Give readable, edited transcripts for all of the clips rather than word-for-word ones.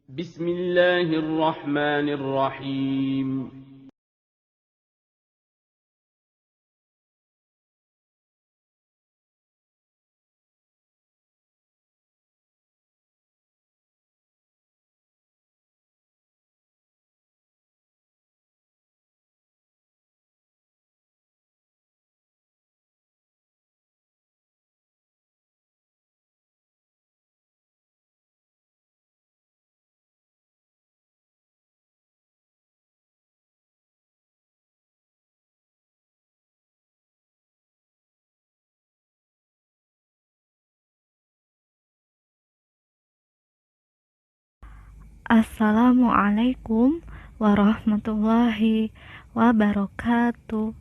بسم الله الرحمن الرحيم. Assalamualaikum warahmatullahi wabarakatuh.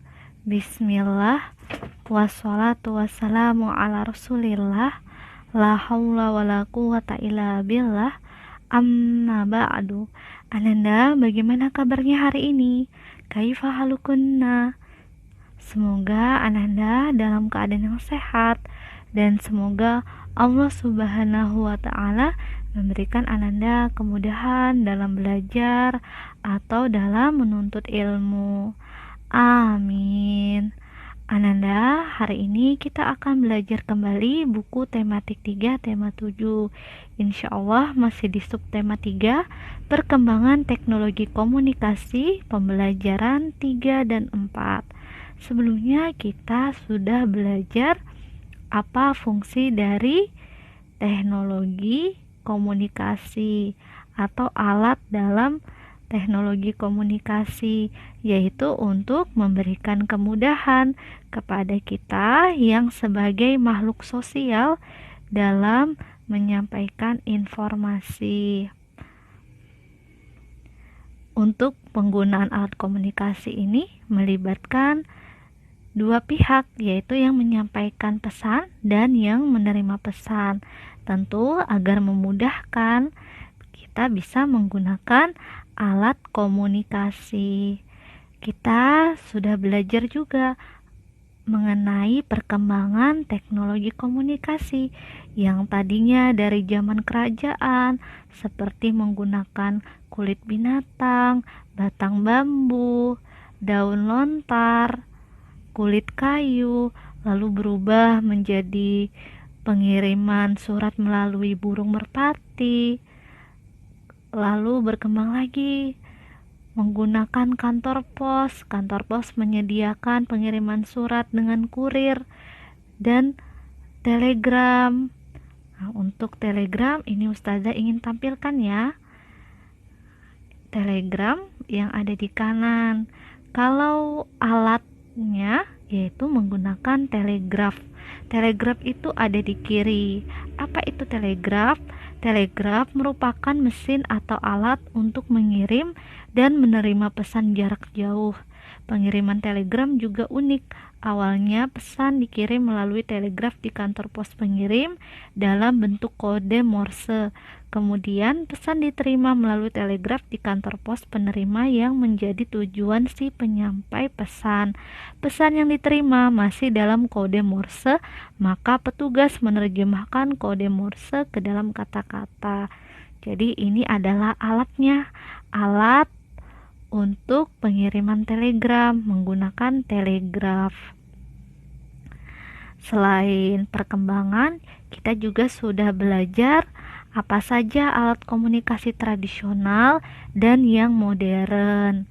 Bismillah, wassalatu wassalamu ala rasulillah, la haula wala quwata illa billah, amma ba'du. Ananda, bagaimana kabarnya hari ini? Kaifa halukunna? Semoga Ananda dalam keadaan yang sehat, dan semoga Allah Subhanahu wa Ta'ala memberikan Ananda kemudahan dalam belajar atau dalam menuntut ilmu. Amin. Ananda, hari ini kita akan belajar kembali buku tematik 3 tema 7. Insya Allah masih di subtema 3, perkembangan teknologi komunikasi, pembelajaran 3 dan 4. Sebelumnya kita sudah belajar apa fungsi dari teknologi komunikasi atau alat dalam teknologi komunikasi, yaitu untuk memberikan kemudahan kepada kita yang sebagai makhluk sosial dalam menyampaikan informasi. Untuk penggunaan alat komunikasi ini melibatkan dua pihak, yaitu yang menyampaikan pesan dan yang menerima pesan. Tentu agar memudahkan, kita bisa menggunakan alat komunikasi. Kita sudah belajar juga mengenai perkembangan teknologi komunikasi yang tadinya dari zaman kerajaan, seperti menggunakan kulit binatang, batang bambu, daun lontar, kulit kayu, lalu berubah menjadi pengiriman surat melalui burung merpati, lalu berkembang lagi menggunakan kantor pos. Kantor pos menyediakan pengiriman surat dengan kurir dan telegram. Nah, untuk telegram ini Ustazah ingin tampilkan ya. Telegram yang ada di kanan. Kalau alatnya yaitu menggunakan telegraf. Telegraf itu ada di kiri. Apa itu telegraf? Telegraf merupakan mesin atau alat untuk mengirim dan menerima pesan jarak jauh. Pengiriman telegram juga unik. Awalnya pesan dikirim melalui telegraf di kantor pos pengirim dalam bentuk kode Morse. Kemudian pesan diterima melalui telegraf di kantor pos penerima yang menjadi tujuan si penyampai pesan. Pesan yang diterima masih dalam kode Morse, maka petugas menerjemahkan kode Morse ke dalam kata-kata. Jadi ini adalah alatnya, alat untuk pengiriman telegram menggunakan telegraf. Selain perkembangan, kita juga sudah belajar apa saja alat komunikasi tradisional dan yang modern.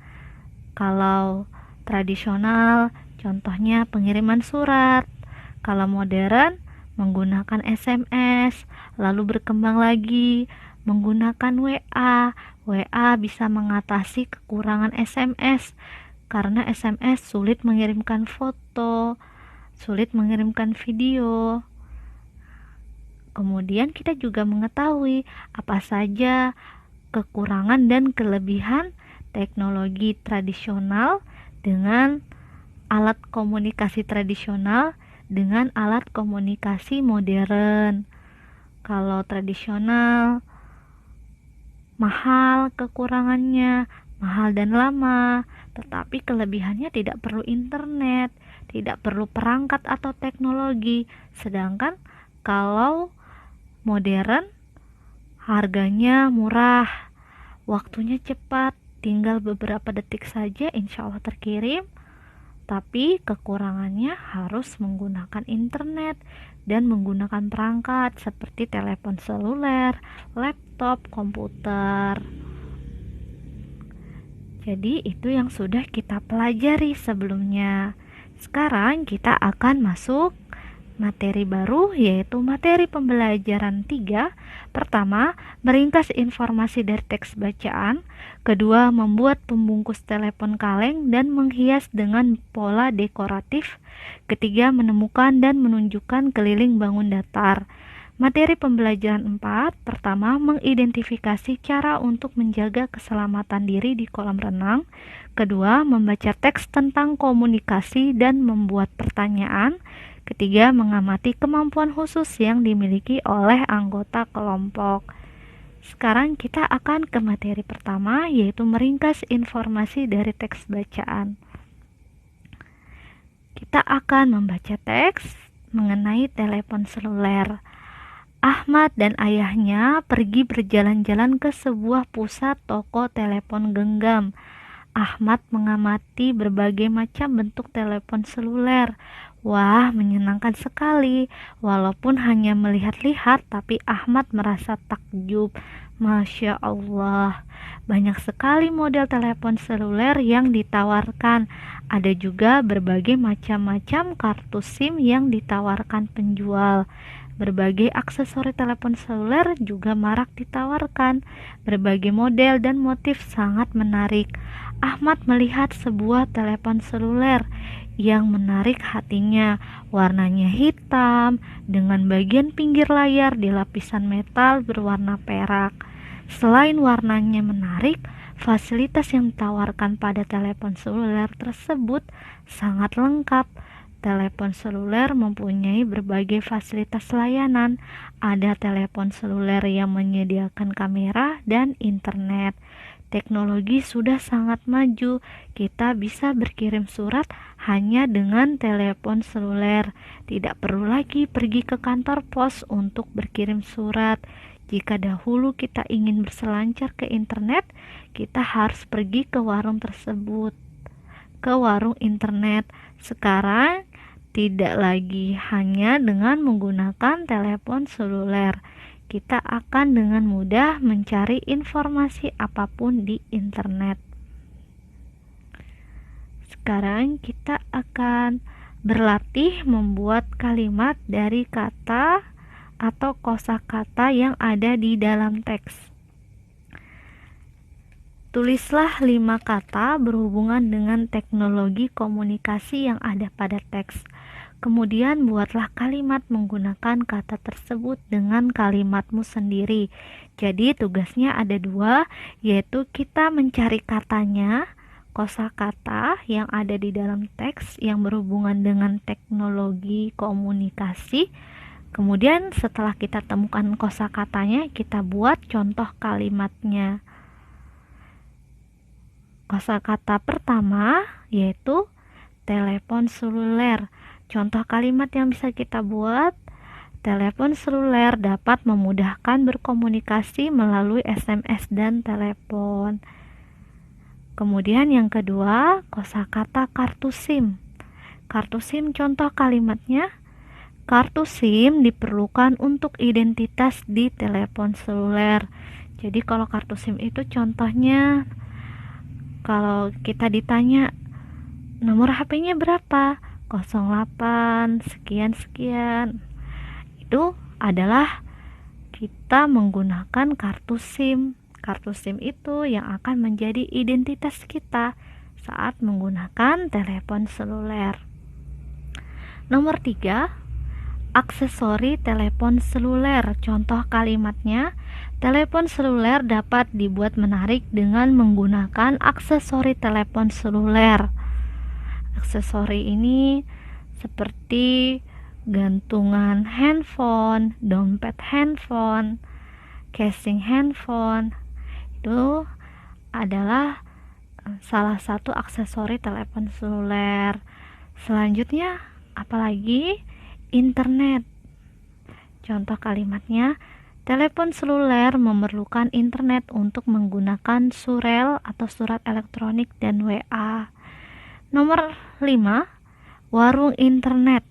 Kalau tradisional, contohnya pengiriman surat. Kalau modern, menggunakan SMS. Lalu berkembang lagi menggunakan WA. WA bisa mengatasi kekurangan SMS karena SMS sulit mengirimkan foto, sulit mengirimkan video. Kemudian kita juga mengetahui apa saja kekurangan dan kelebihan teknologi tradisional dengan alat komunikasi tradisional dengan alat komunikasi modern. Kalau tradisional mahal kekurangannya, mahal dan lama, tetapi kelebihannya tidak perlu internet, tidak perlu perangkat atau teknologi. Sedangkan kalau modern harganya murah, waktunya cepat, tinggal beberapa detik saja insya Allah terkirim. Tapi kekurangannya harus menggunakan internet dan menggunakan perangkat seperti telepon seluler, laptop, komputer. Jadi itu yang sudah kita pelajari sebelumnya. Sekarang kita akan masuk materi baru, yaitu materi pembelajaran 3. Pertama, meringkas informasi dari teks bacaan. Kedua, membuat pembungkus telepon kaleng dan menghias dengan pola dekoratif. Ketiga, menemukan dan menunjukkan keliling bangun datar. Materi pembelajaran 4. Pertama, mengidentifikasi cara untuk menjaga keselamatan diri di kolam renang. Kedua, membaca teks tentang komunikasi dan membuat pertanyaan. Ketiga, mengamati kemampuan khusus yang dimiliki oleh anggota kelompok. Sekarang kita akan ke materi pertama, yaitu meringkas informasi dari teks bacaan. Kita akan membaca teks mengenai telepon seluler. Ahmad dan ayahnya pergi berjalan-jalan ke sebuah pusat toko telepon genggam. Ahmad mengamati berbagai macam bentuk telepon seluler. Wah, menyenangkan sekali. Walaupun hanya melihat-lihat, tapi Ahmad merasa takjub. Masya Allah, banyak sekali model telepon seluler yang ditawarkan. Ada juga berbagai macam-macam kartu SIM yang ditawarkan penjual. Berbagai aksesori telepon seluler juga marak ditawarkan. Berbagai model dan motif sangat menarik. Ahmad melihat sebuah telepon seluler yang menarik hatinya. Warnanya hitam dengan bagian pinggir layar di lapisan metal berwarna perak. Selain warnanya menarik, fasilitas yang ditawarkan pada telepon seluler tersebut sangat lengkap. Telepon seluler mempunyai berbagai fasilitas layanan. Ada telepon seluler yang menyediakan kamera dan internet. Teknologi sudah sangat maju. Kita bisa berkirim surat hanya dengan telepon seluler. Tidak perlu lagi pergi ke kantor pos untuk berkirim surat. Jika dahulu kita ingin berselancar ke internet, kita harus pergi ke warung tersebut, ke warung internet. Sekarang tidak lagi hanya dengan menggunakan telepon seluler. Kita akan dengan mudah mencari informasi apapun di internet. Sekarang kita akan berlatih membuat kalimat dari kata atau kosakata yang ada di dalam teks. Tulislah 5 kata berhubungan dengan teknologi komunikasi yang ada pada teks. Kemudian buatlah kalimat menggunakan kata tersebut dengan kalimatmu sendiri. Jadi tugasnya ada 2, yaitu kita mencari katanya, kosakata yang ada di dalam teks yang berhubungan dengan teknologi komunikasi. Kemudian setelah kita temukan kosakatanya, kita buat contoh kalimatnya. Kosakata pertama yaitu telepon seluler. Contoh kalimat yang bisa kita buat: telepon seluler dapat memudahkan berkomunikasi melalui SMS dan telepon. Kemudian yang kedua, kosakata kartu SIM. Kartu SIM, contoh kalimatnya: kartu SIM diperlukan untuk identitas di telepon seluler. Jadi kalau kartu SIM itu contohnya, kalau kita ditanya nomor HP-nya berapa, 08 sekian-sekian, itu adalah kita menggunakan kartu SIM. Kartu SIM itu yang akan menjadi identitas kita saat menggunakan telepon seluler. Nomor 3, aksesori telepon seluler. Contoh kalimatnya: telepon seluler dapat dibuat menarik dengan menggunakan aksesori telepon seluler. Aksesori ini seperti gantungan handphone, dompet handphone, casing handphone. Itu adalah salah satu aksesori telepon seluler. Selanjutnya apalagi? Internet. Contoh kalimatnya: Telepon seluler memerlukan internet untuk menggunakan surel atau surat elektronik dan WA. Nomor 5, warung internet.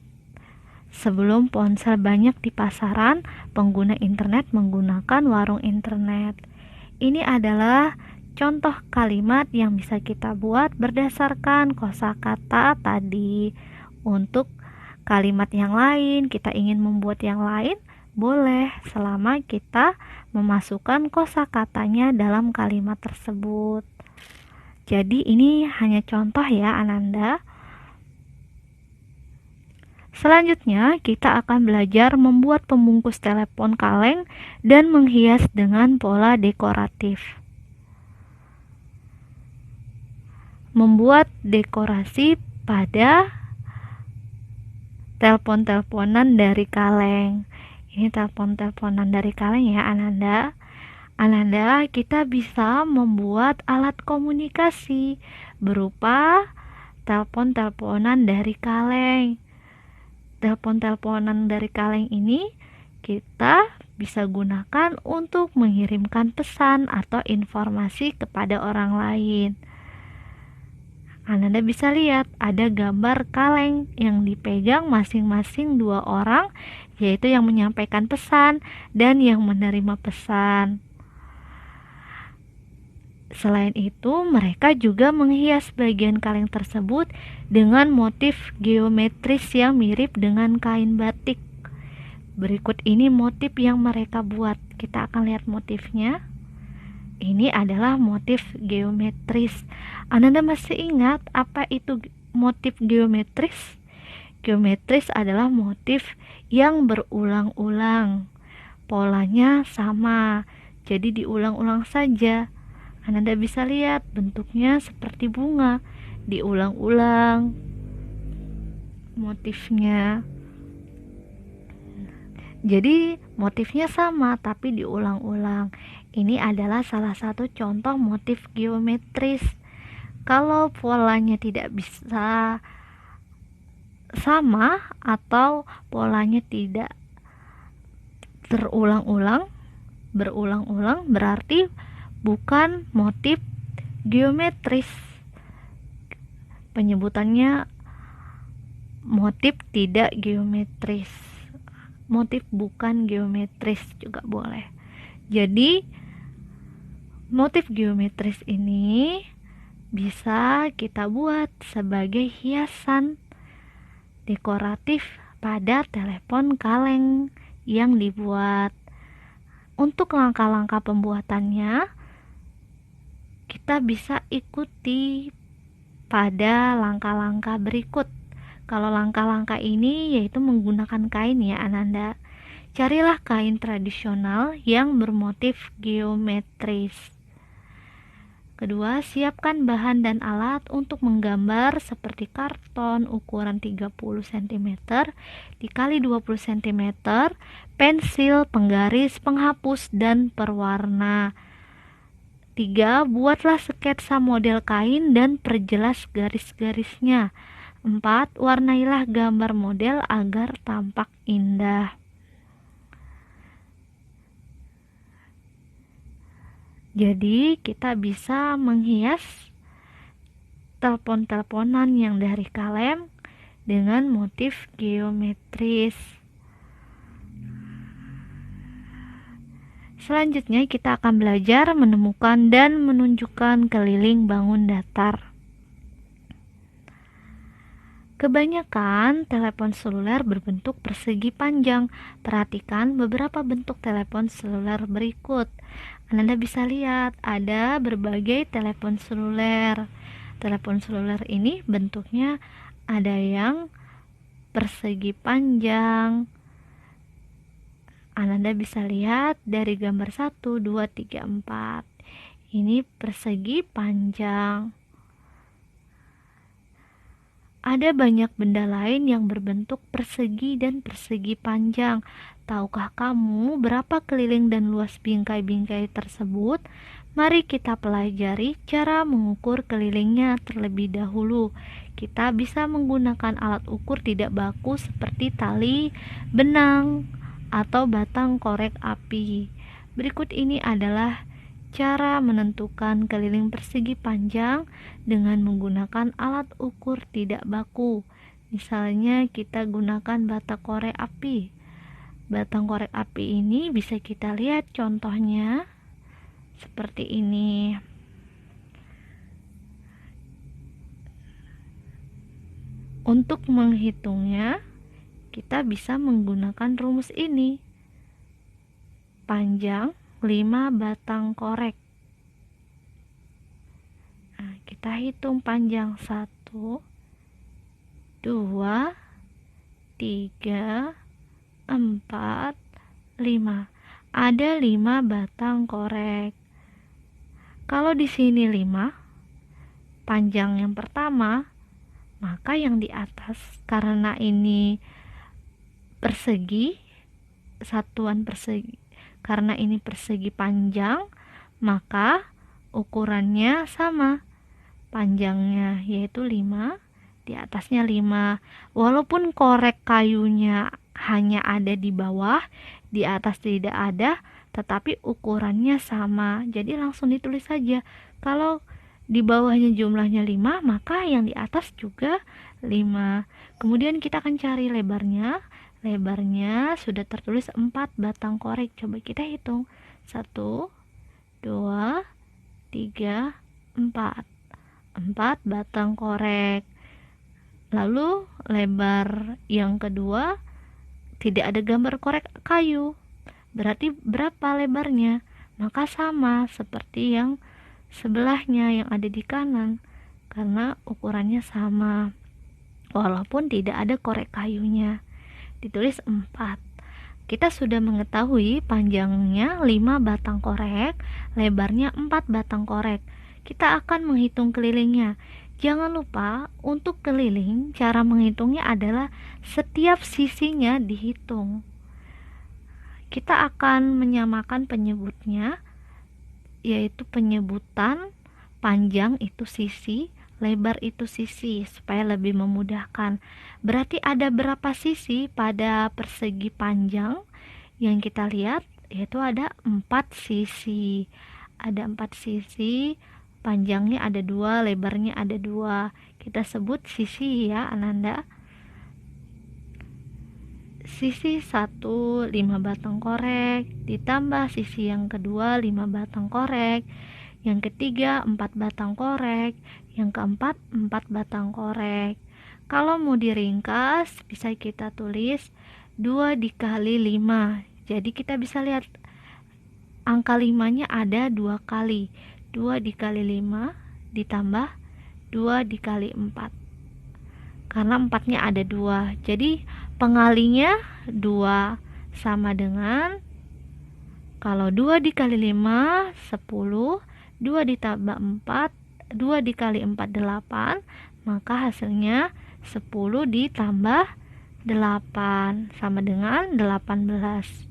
Sebelum ponsel banyak di pasaran, pengguna internet menggunakan warung internet. Ini adalah contoh kalimat yang bisa kita buat berdasarkan kosakata tadi. Untuk kalimat yang lain, kita ingin membuat yang lain, boleh selama kita memasukkan kosakatanya dalam kalimat tersebut. Jadi ini hanya contoh ya Ananda. Selanjutnya kita akan belajar membuat pembungkus telepon kaleng dan menghias dengan pola dekoratif. Membuat dekorasi pada telepon-teleponan dari kaleng. Ini telepon-teleponan dari kaleng ya Ananda. Ananda, kita bisa membuat alat komunikasi berupa telepon-teleponan dari kaleng. Telepon-teleponan dari kaleng ini kita bisa gunakan untuk mengirimkan pesan atau informasi kepada orang lain. Ananda bisa lihat ada gambar kaleng yang dipegang masing-masing 2 orang, yaitu yang menyampaikan pesan dan yang menerima pesan. Selain itu, mereka juga menghias bagian kaleng tersebut dengan motif geometris yang mirip dengan kain batik. Berikut ini motif yang mereka buat. Kita akan lihat motifnya. Ini adalah motif geometris. Ananda masih ingat apa itu motif geometris? Geometris adalah motif yang berulang-ulang. Polanya sama, jadi diulang-ulang saja. Ananda bisa lihat bentuknya seperti bunga, diulang-ulang motifnya. Jadi motifnya sama tapi diulang-ulang. Ini adalah salah satu contoh motif geometris. Kalau polanya tidak bisa sama atau polanya tidak berulang-ulang berarti bukan motif geometris. Penyebutannya motif tidak geometris. Motif bukan geometris juga boleh. Jadi motif geometris ini bisa kita buat sebagai hiasan dekoratif pada telepon kaleng yang dibuat. Untuk langkah-langkah pembuatannya kita bisa ikuti pada langkah-langkah berikut. Kalau langkah-langkah ini yaitu menggunakan kain ya Ananda. Carilah kain tradisional yang bermotif geometris. Kedua, siapkan bahan dan alat untuk menggambar seperti karton ukuran 30 cm dikali 20 cm, pensil, penggaris, penghapus, dan perwarna. 3. Buatlah sketsa model kain dan perjelas garis-garisnya. 4. Warnailah gambar model agar tampak indah. Jadi kita bisa menghias telepon-teleponan yang dari kaleng dengan motif geometris. Selanjutnya kita akan belajar menemukan dan menunjukkan keliling bangun datar. Kebanyakan telepon seluler berbentuk persegi panjang. Perhatikan beberapa bentuk telepon seluler berikut. Anda bisa lihat ada berbagai telepon seluler. Telepon seluler ini bentuknya ada yang persegi panjang. Anda bisa lihat dari gambar 1, 2, 3, 4. Ini persegi panjang. Ada banyak benda lain yang berbentuk persegi dan persegi panjang. Tahukah kamu berapa keliling dan luas bingkai-bingkai tersebut? Mari kita pelajari cara mengukur kelilingnya terlebih dahulu. Kita bisa menggunakan alat ukur tidak baku seperti tali, benang, atau batang korek api. Berikut ini adalah cara menentukan keliling persegi panjang dengan menggunakan alat ukur tidak baku. Misalnya kita gunakan batang korek api. Batang korek api ini bisa kita lihat contohnya seperti ini. Untuk menghitungnya, kita bisa menggunakan rumus ini. Panjang 5 batang korek. Nah, kita hitung panjang 1, 2, 3, 4, 5. Ada 5 batang korek. Kalau di sini 5, panjang yang pertama, maka yang di atas, karena ini persegi, satuan persegi, karena ini persegi panjang, maka ukurannya sama. Panjangnya yaitu 5, di atasnya 5. Walaupun korek kayunya hanya ada di bawah, di atas tidak ada, tetapi ukurannya sama. Jadi langsung ditulis saja. Kalau di bawahnya jumlahnya 5, maka yang di atas juga 5. Kemudian kita akan cari lebarnya. Lebarnya sudah tertulis 4 batang korek. Coba kita hitung. 1, 2, 3, 4. 4 batang korek. Lalu lebar yang kedua tidak ada gambar korek kayu. Berarti berapa lebarnya? Maka sama seperti yang sebelahnya yang ada di kanan, karena ukurannya sama walaupun tidak ada korek kayunya. Ditulis 4. Kita sudah mengetahui panjangnya 5 batang korek, lebarnya 4 batang korek. Kita akan menghitung kelilingnya. Jangan lupa untuk keliling, cara menghitungnya adalah setiap sisinya dihitung. Kita akan menyamakan penyebutnya, yaitu penyebutan panjang itu sisi, lebar itu sisi, supaya lebih memudahkan. Berarti ada berapa sisi pada persegi panjang yang kita lihat? Yaitu ada 4 sisi. Ada 4 sisi, panjangnya ada 2, lebarnya ada 2. Kita sebut sisi ya, Ananda. Sisi 1 5 batang korek, ditambah sisi yang kedua 5 batang korek, yang ketiga 4 batang korek, yang keempat 4 batang korek. Kalau mau diringkas bisa kita tulis 2 dikali 5. Jadi kita bisa lihat angka 5-nya ada 2 kali. 2 dikali 5 ditambah 2 dikali 4. Karena 4-nya ada 2. Jadi pengalinya 2, sama dengan, kalau 2 dikali 5 10, 2 ditambah 4, 2 dikali 4 8, maka hasilnya 10 ditambah 8 sama dengan 18.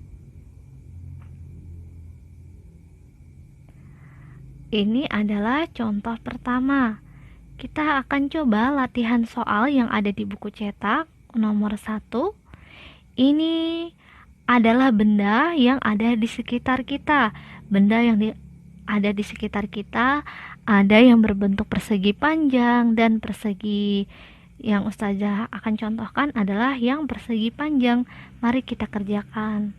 Ini adalah contoh pertama. Kita akan coba latihan soal yang ada di buku cetak nomor 1. Ini adalah benda yang ada di sekitar kita. Benda yang ada di sekitar kita ada yang berbentuk persegi panjang, dan persegi yang Ustazah akan contohkan adalah yang persegi panjang. Mari kita kerjakan.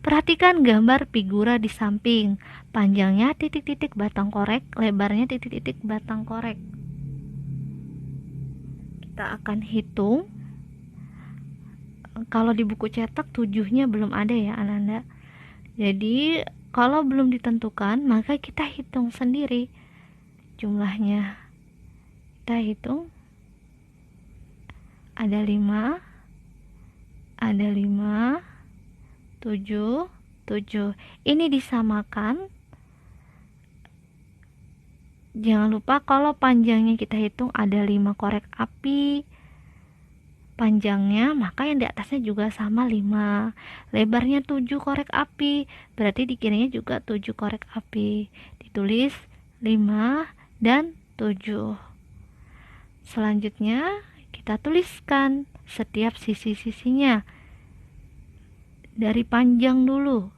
Perhatikan gambar figura di samping. Panjangnya titik-titik batang korek, lebarnya titik-titik batang korek. Kita akan hitung. Kalau di buku cetak 7-nya belum ada ya, Ananda. Jadi kalau belum ditentukan, maka kita hitung sendiri jumlahnya. Kita hitung. Ada 5, ada 5, 7, 7. Ini disamakan. Jangan lupa kalau panjangnya kita hitung ada 5 korek api panjangnya, maka yang di atasnya juga sama 5. Lebarnya 7 korek api, berarti dikiranya juga 7 korek api. Ditulis 5 dan 7. Selanjutnya kita tuliskan setiap sisi-sisinya. Dari panjang dulu.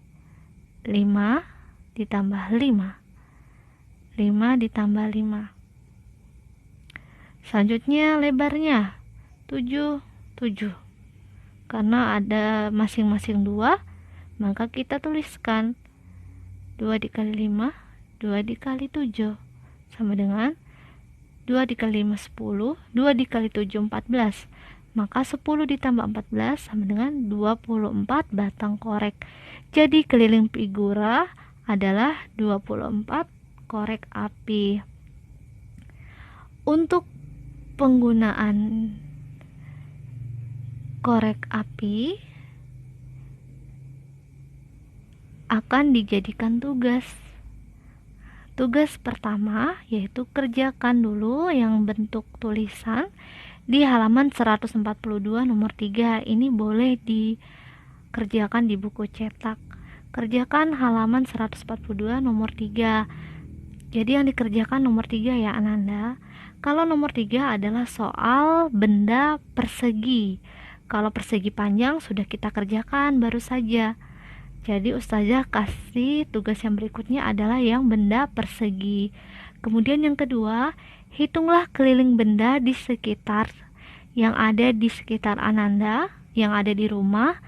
5 ditambah 5. 5 ditambah 5. Selanjutnya lebarnya 7. Karena ada masing-masing 2, maka kita tuliskan 2 dikali 5, 2 dikali 7 sama dengan 2 dikali 5 10, 2 dikali 7 14. Maka 10 ditambah 14 sama dengan 24 batang korek. Jadi keliling figura adalah 24 korek api. Untuk penggunaan korek api akan dijadikan tugas. Tugas pertama yaitu kerjakan dulu yang bentuk tulisan di halaman 142 nomor 3. Ini boleh dikerjakan di buku cetak. Kerjakan halaman 142 nomor 3. Jadi yang dikerjakan nomor 3 ya Ananda. Kalau nomor 3 adalah soal benda persegi. Kalau persegi panjang sudah kita kerjakan baru saja. Jadi Ustazah kasih tugas yang berikutnya adalah yang benda persegi. Kemudian yang kedua, hitunglah keliling benda di sekitar yang ada di sekitar Ananda, yang ada di rumah,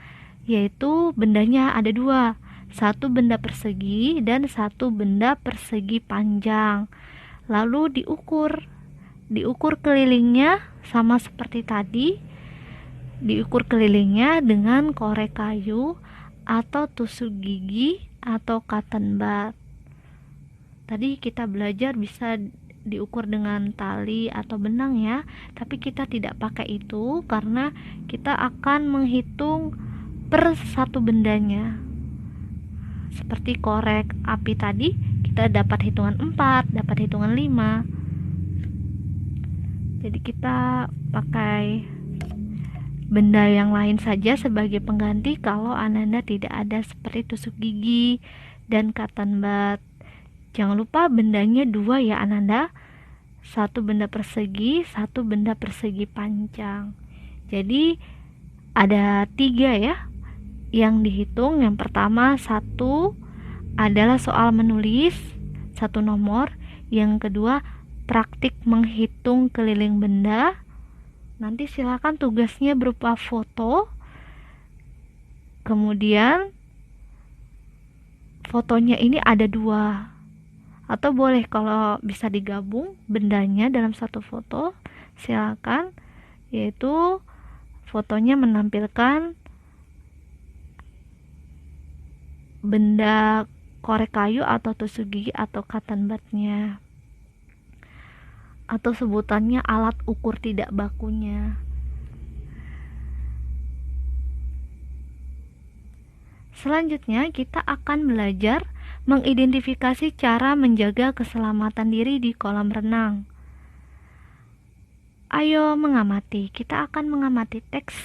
yaitu bendanya ada 2. 1 benda persegi dan 1 benda persegi panjang. Lalu diukur kelilingnya sama seperti tadi. Diukur kelilingnya dengan korek kayu atau tusuk gigi atau cotton bud. Tadi kita belajar bisa diukur dengan tali atau benang ya, tapi kita tidak pakai itu karena kita akan menghitung per satu bendanya. Seperti korek api tadi, kita dapat hitungan 4, dapat hitungan 5. Jadi kita pakai benda yang lain saja sebagai pengganti kalau Ananda tidak ada seperti tusuk gigi dan cotton bud. Jangan lupa bendanya 2 ya Ananda. 1 benda persegi, 1 benda persegi panjang. Jadi ada 3 ya yang dihitung. Yang pertama 1 adalah soal menulis 1 nomor. Yang kedua praktik menghitung keliling benda. Nanti silakan tugasnya berupa foto. Kemudian fotonya ini ada 2. Atau boleh kalau bisa digabung bendanya dalam satu foto, silakan. Yaitu fotonya menampilkan benda korek kayu atau tusuk gigi atau cotton bud-nya, atau sebutannya alat ukur tidak bakunya. Selanjutnya kita akan belajar mengidentifikasi cara menjaga keselamatan diri di kolam renang. Ayo mengamati. Kita akan mengamati teks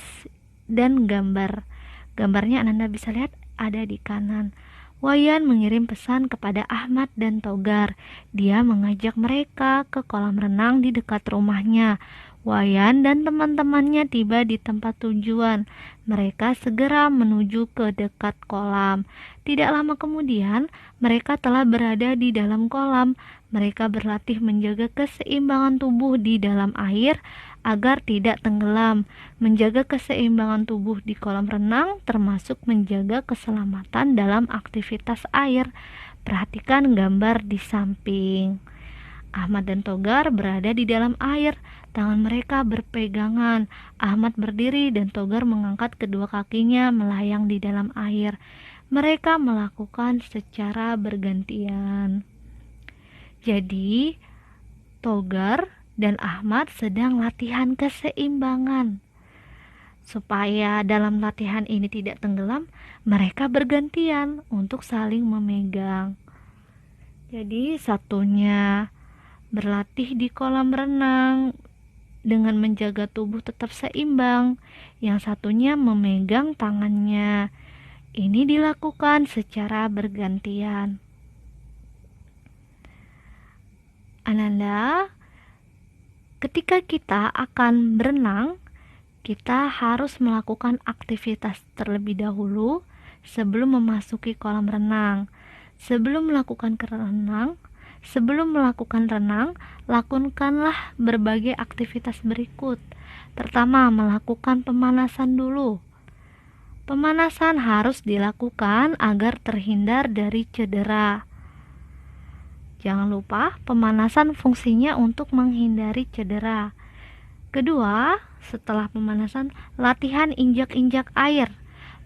dan gambar. Gambarnya Ananda bisa lihat ada di kanan. Wayan mengirim pesan kepada Ahmad dan Togar. Dia mengajak mereka ke kolam renang di dekat rumahnya. Wayan dan teman-temannya tiba di tempat tujuan. Mereka segera menuju ke dekat kolam. Tidak lama kemudian, mereka telah berada di dalam kolam. Mereka berlatih menjaga keseimbangan tubuh di dalam air agar tidak tenggelam. Menjaga keseimbangan tubuh di kolam renang termasuk menjaga keselamatan dalam aktivitas air. Perhatikan gambar di samping. Ahmad dan Togar berada di dalam air. Tangan mereka berpegangan. Ahmad berdiri dan Togar mengangkat kedua kakinya melayang di dalam air. Mereka melakukan secara bergantian. Jadi, Togar dan Ahmad sedang latihan keseimbangan. Supaya dalam latihan ini tidak tenggelam, mereka bergantian untuk saling memegang. Jadi, satunya berlatih di kolam renang dengan menjaga tubuh tetap seimbang. Yang satunya memegang tangannya. Ini dilakukan secara bergantian. Ananda, ketika kita akan berenang, kita harus melakukan aktivitas terlebih dahulu sebelum memasuki kolam renang. Sebelum melakukan renang, lakukanlah berbagai aktivitas berikut. Pertama, melakukan pemanasan dulu. Pemanasan harus dilakukan agar terhindar dari cedera. Jangan lupa, pemanasan fungsinya untuk menghindari cedera. Kedua, setelah pemanasan, latihan injak-injak air.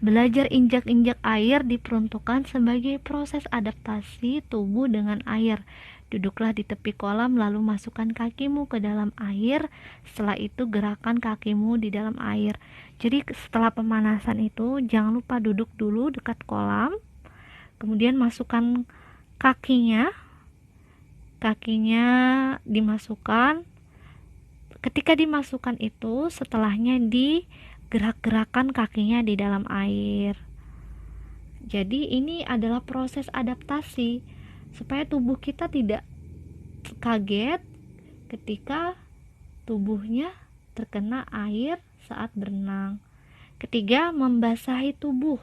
Belajar injak-injak air diperuntukkan sebagai proses adaptasi tubuh dengan air. Duduklah di tepi kolam lalu masukkan kakimu ke dalam air. Setelah itu gerakan kakimu di dalam air. Jadi setelah pemanasan itu jangan lupa duduk dulu dekat kolam. Kemudian masukkan kakinya dimasukkan. Ketika dimasukkan itu, setelahnya digerak-gerakan kakinya di dalam air. Jadi ini adalah proses adaptasi supaya tubuh kita tidak kaget ketika tubuhnya terkena air saat berenang. Ketiga, membasahi tubuh.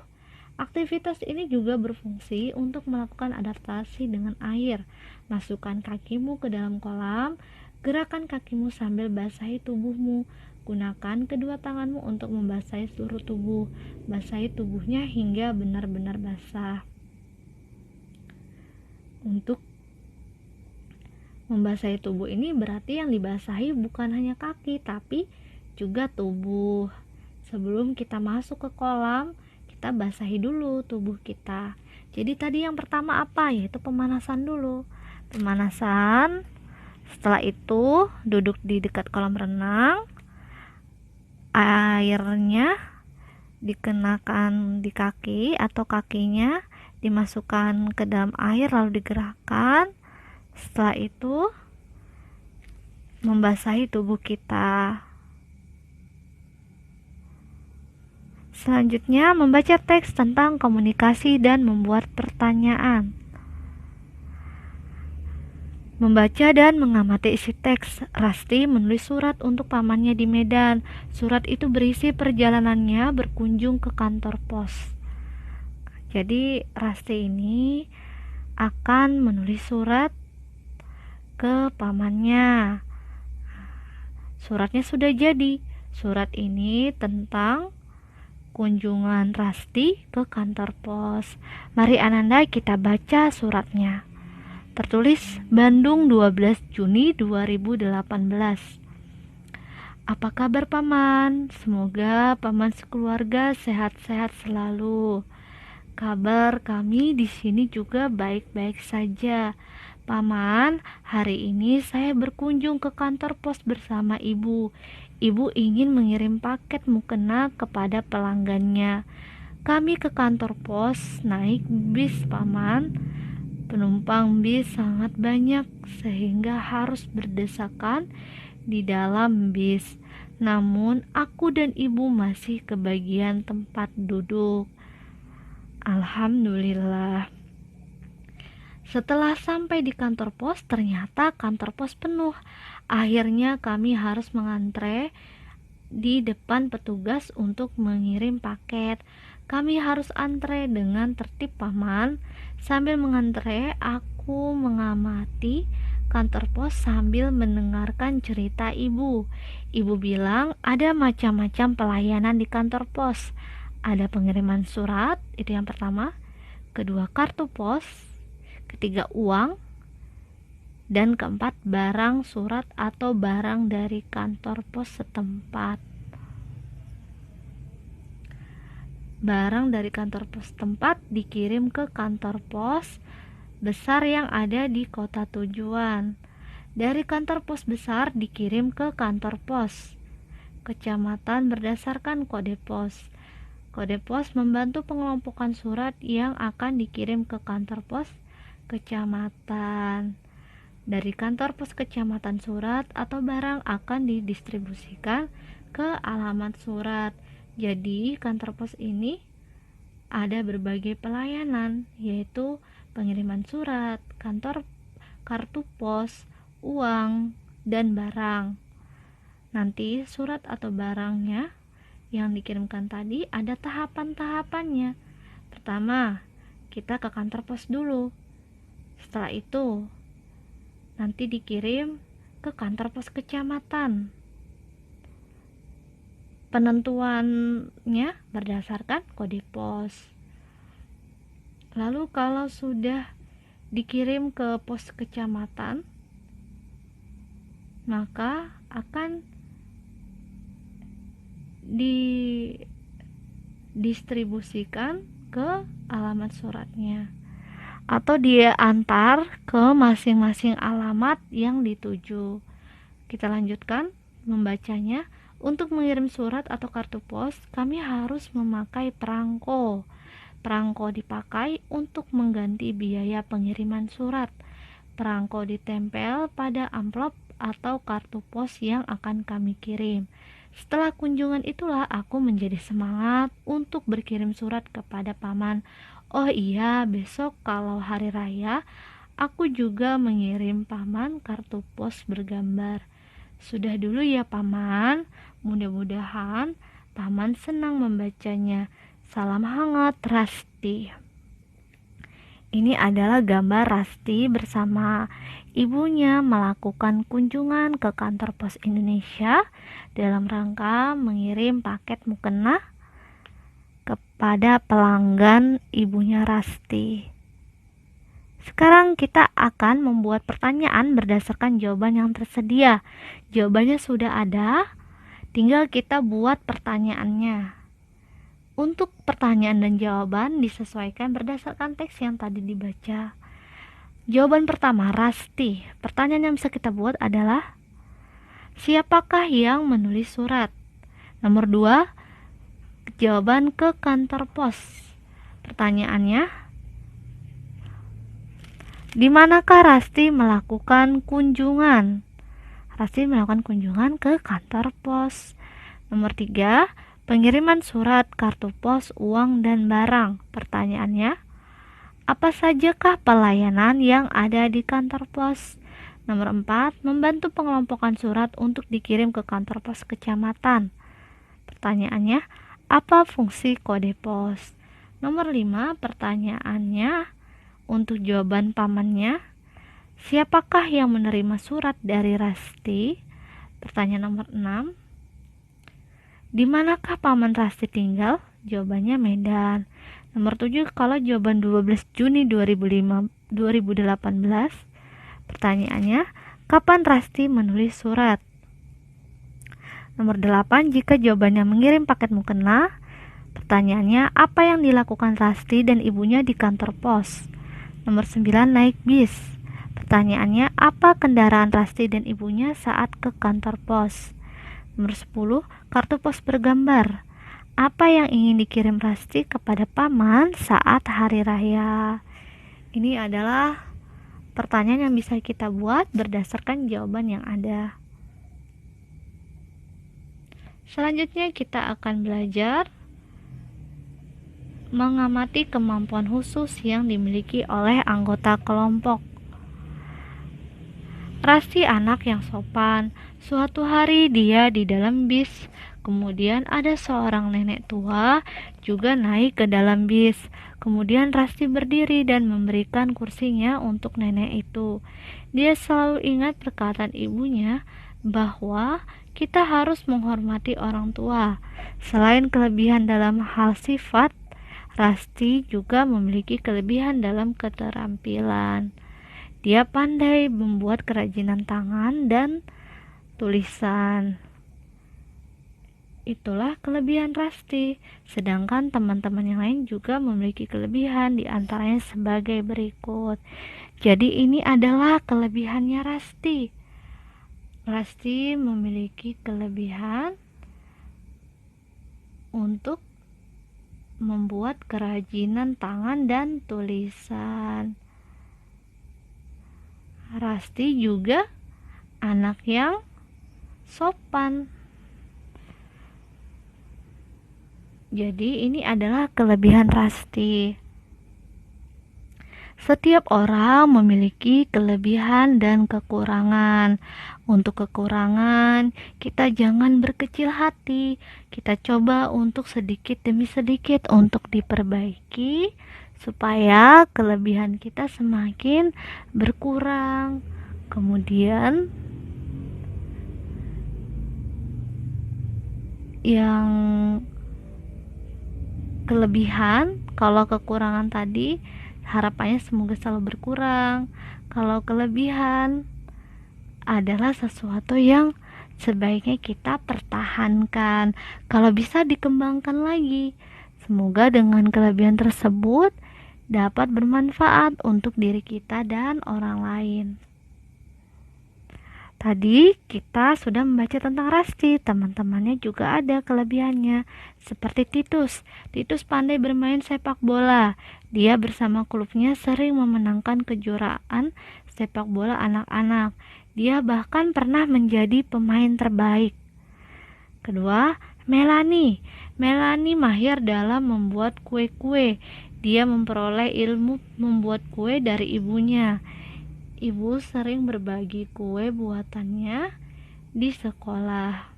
Aktivitas ini juga berfungsi untuk melakukan adaptasi dengan air. Masukkan kakimu ke dalam kolam, gerakan kakimu sambil basahi tubuhmu. Gunakan kedua tanganmu untuk membasahi seluruh tubuh. Basahi tubuhnya hingga benar-benar basah. Untuk membasahi tubuh ini berarti yang dibasahi bukan hanya kaki, tapi juga tubuh. Sebelum kita masuk ke kolam, kita basahi dulu tubuh kita. Jadi tadi yang pertama apa? Yaitu pemanasan dulu. Pemanasan. Setelah itu duduk di dekat kolam renang. Airnya dikenakan di kaki atau kakinya dimasukkan ke dalam air lalu digerakkan. Setelah itu membasahi tubuh kita. Selanjutnya membaca teks tentang komunikasi dan membuat pertanyaan. Membaca dan mengamati isi teks. Rasti menulis surat untuk pamannya di Medan. Surat itu berisi perjalanannya berkunjung ke kantor pos. Jadi Rasti ini akan menulis surat ke pamannya. Suratnya sudah jadi. Surat ini tentang kunjungan Rasti ke kantor pos. Mari Ananda kita baca suratnya. Tertulis Bandung 12 Juni 2018. Apa kabar paman? Semoga paman sekeluarga sehat-sehat selalu. Kabar kami di sini juga baik-baik saja. Paman, hari ini saya berkunjung ke kantor pos bersama ibu. Ibu ingin mengirim paket mukena kepada pelanggannya. Kami ke kantor pos naik bis paman. Penumpang bis sangat banyak sehingga harus berdesakan di dalam bis. Namun aku dan ibu masih kebagian tempat duduk. Alhamdulillah. Setelah sampai di kantor pos, ternyata kantor pos penuh. Akhirnya kami harus mengantre di depan petugas untuk mengirim paket. Kami harus antre dengan tertib paman. Sambil mengantre, aku mengamati kantor pos sambil mendengarkan cerita ibu. Ibu bilang ada macam-macam pelayanan di kantor pos. Ada pengiriman surat, itu yang pertama. Kedua, kartu pos. Ketiga, uang. Dan keempat, barang surat atau barang dari kantor pos setempat. Barang dari kantor pos setempat dikirim ke kantor pos besar yang ada di kota tujuan. Dari kantor pos besar dikirim ke kantor pos kecamatan berdasarkan kode pos. Kode pos membantu pengelompokan surat yang akan dikirim ke kantor pos kecamatan. Dari kantor pos kecamatan surat atau barang akan didistribusikan ke alamat surat. Jadi kantor pos ini ada berbagai pelayanan, yaitu pengiriman surat, kartu pos, uang, dan barang. Nanti surat atau barangnya yang dikirimkan tadi ada tahapan-tahapannya. Pertama, kita ke kantor pos dulu. Setelah itu, nanti dikirim ke kantor pos kecamatan. Penentuannya berdasarkan kode pos. Lalu kalau sudah dikirim ke pos kecamatan, maka akan didistribusikan ke alamat suratnya atau dia antar ke masing-masing alamat yang dituju. Kita lanjutkan membacanya. Untuk mengirim surat atau kartu pos, kami harus memakai perangko. Perangko dipakai untuk mengganti biaya pengiriman surat. Perangko ditempel pada amplop atau kartu pos yang akan kami kirim. Setelah kunjungan itulah aku menjadi semangat untuk berkirim surat kepada paman. Oh iya, besok kalau hari raya, aku juga mengirim paman kartu pos bergambar. Sudah dulu ya paman, mudah-mudahan paman senang membacanya. Salam hangat, Rasti. Ini adalah gambar Rasti bersama ibunya melakukan kunjungan ke kantor pos Indonesia dalam rangka mengirim paket mukena kepada pelanggan ibunya Rasti. Sekarang kita akan membuat pertanyaan berdasarkan jawaban yang tersedia. Jawabannya sudah ada, tinggal kita buat pertanyaannya. Untuk pertanyaan dan jawaban disesuaikan berdasarkan teks yang tadi dibaca. Jawaban pertama, Rasti. Pertanyaan yang bisa kita buat adalah, siapakah yang menulis surat? Nomor 2, jawaban ke kantor pos. Pertanyaannya, di manakah Rasti melakukan kunjungan? Rasti melakukan kunjungan ke kantor pos. Nomor 3, pengiriman surat, kartu pos, uang, dan barang. Pertanyaannya, apa sajakah pelayanan yang ada di kantor pos? Nomor 4, membantu pengelompokan surat untuk dikirim ke kantor pos kecamatan. Pertanyaannya, apa fungsi kode pos? Nomor 5, pertanyaannya, untuk jawaban pamannya, siapakah yang menerima surat dari Rasti? Pertanyaan nomor 6, di manakah paman Rasti tinggal? Jawabannya Medan. Nomor 7, kalau jawaban 12 Juni 2018, pertanyaannya, kapan Rasti menulis surat? Nomor 8, jika jawabannya mengirim paket mukena, pertanyaannya, apa yang dilakukan Rasti dan ibunya di kantor pos? Nomor 9, naik bis. Pertanyaannya, apa kendaraan Rasti dan ibunya saat ke kantor pos? Nomor 10, kartu pos bergambar. Apa yang ingin dikirim Rasti kepada paman saat hari raya? Ini adalah pertanyaan yang bisa kita buat berdasarkan jawaban yang ada. Selanjutnya kita akan belajar mengamati kemampuan khusus yang dimiliki oleh anggota kelompok. Rasti anak yang sopan. Suatu hari dia di dalam bis. Kemudian ada seorang nenek tua juga naik ke dalam bis. Kemudian Rasti berdiri dan memberikan kursinya untuk nenek itu. Dia selalu ingat perkataan ibunya bahwa kita harus menghormati orang tua. Selain kelebihan dalam hal sifat, Rasti juga memiliki kelebihan dalam keterampilan. Dia pandai membuat kerajinan tangan dan tulisan. Itulah kelebihan Rasti. Sedangkan teman-teman yang lain juga memiliki kelebihan, di antaranya sebagai berikut. Jadi ini adalah kelebihannya Rasti. Rasti memiliki kelebihan untuk membuat kerajinan tangan dan tulisan. Rasti juga anak yang sopan. Jadi ini adalah kelebihan Rasti. Setiap orang memiliki kelebihan dan kekurangan. Untuk kekurangan, kita jangan berkecil hati. Kita coba untuk sedikit demi sedikit untuk diperbaiki supaya kelebihan kita semakin berkurang. Kemudian yang kelebihan, kalau kekurangan tadi harapannya semoga selalu berkurang. Kalau kelebihan adalah sesuatu yang sebaiknya kita pertahankan, kalau bisa dikembangkan lagi. Semoga dengan kelebihan tersebut dapat bermanfaat untuk diri kita dan orang lain. Tadi kita sudah membaca tentang Rasti, teman-temannya juga ada kelebihannya. Seperti Titus. Titus pandai bermain sepak bola. Dia bersama klubnya sering memenangkan kejuaraan sepak bola anak-anak. Dia bahkan pernah menjadi pemain terbaik. Kedua, Melanie. Melanie mahir dalam membuat kue-kue. Dia memperoleh ilmu membuat kue dari ibunya. Ibu sering berbagi kue buatannya di sekolah.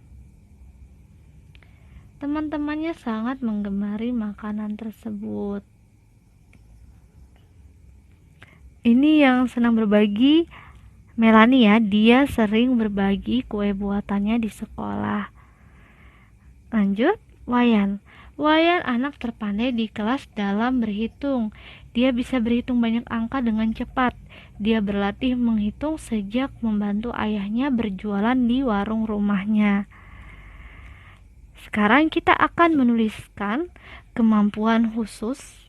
Teman-temannya sangat menggemari makanan tersebut. Ini yang senang berbagi Melanie ya, dia sering berbagi kue buatannya di sekolah. Lanjut, Wayan. Wayan anak terpandai di kelas dalam berhitung. Dia bisa berhitung banyak angka dengan cepat. Dia berlatih menghitung sejak membantu ayahnya berjualan di warung rumahnya. Sekarang kita akan menuliskan kemampuan khusus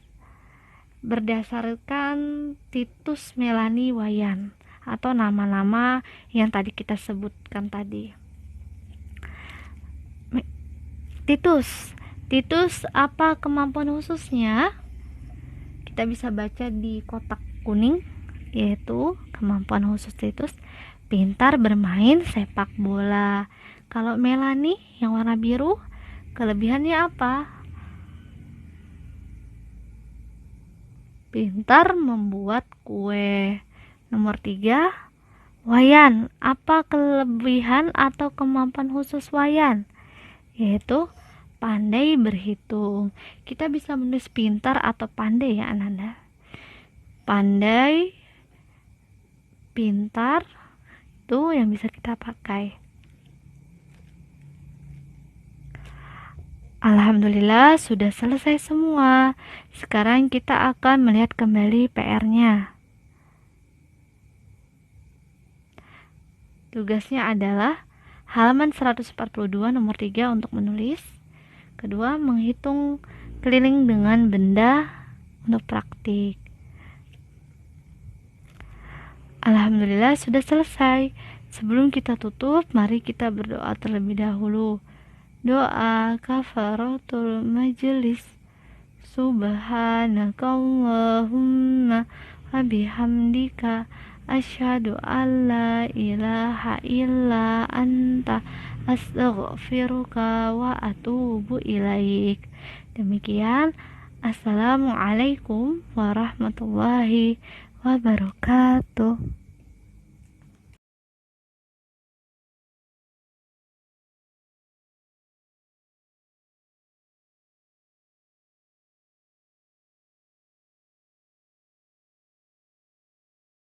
berdasarkan Titus, Melanie, Wayan, atau nama-nama yang tadi kita sebutkan tadi. Titus, apa kemampuan khususnya? Kita bisa baca di kotak kuning, yaitu kemampuan khusus Titus, pintar bermain sepak bola. Kalau Melanie yang warna biru, kelebihannya apa? Pintar membuat kue. Nomor 3, Wayan, apa kelebihan atau kemampuan khusus Wayan? Yaitu pandai berhitung. Kita bisa menulis pintar atau pandai ya Ananda. Pandai, pintar, itu yang bisa kita pakai. Alhamdulillah sudah selesai semua. Sekarang kita akan melihat kembali PR-nya. Tugasnya adalah halaman 142 nomor 3 untuk menulis. Kedua, menghitung keliling dengan benda untuk praktik. Alhamdulillah sudah selesai. Sebelum kita tutup, mari kita berdoa terlebih dahulu. Doa kafaratul majelis. Subhanakallahumma wa bihamdika asyhadu an la ilaha illa anta astaghfiruka wa atubu ilaik. Demikian, assalamualaikum warahmatullahi wabarakatuh.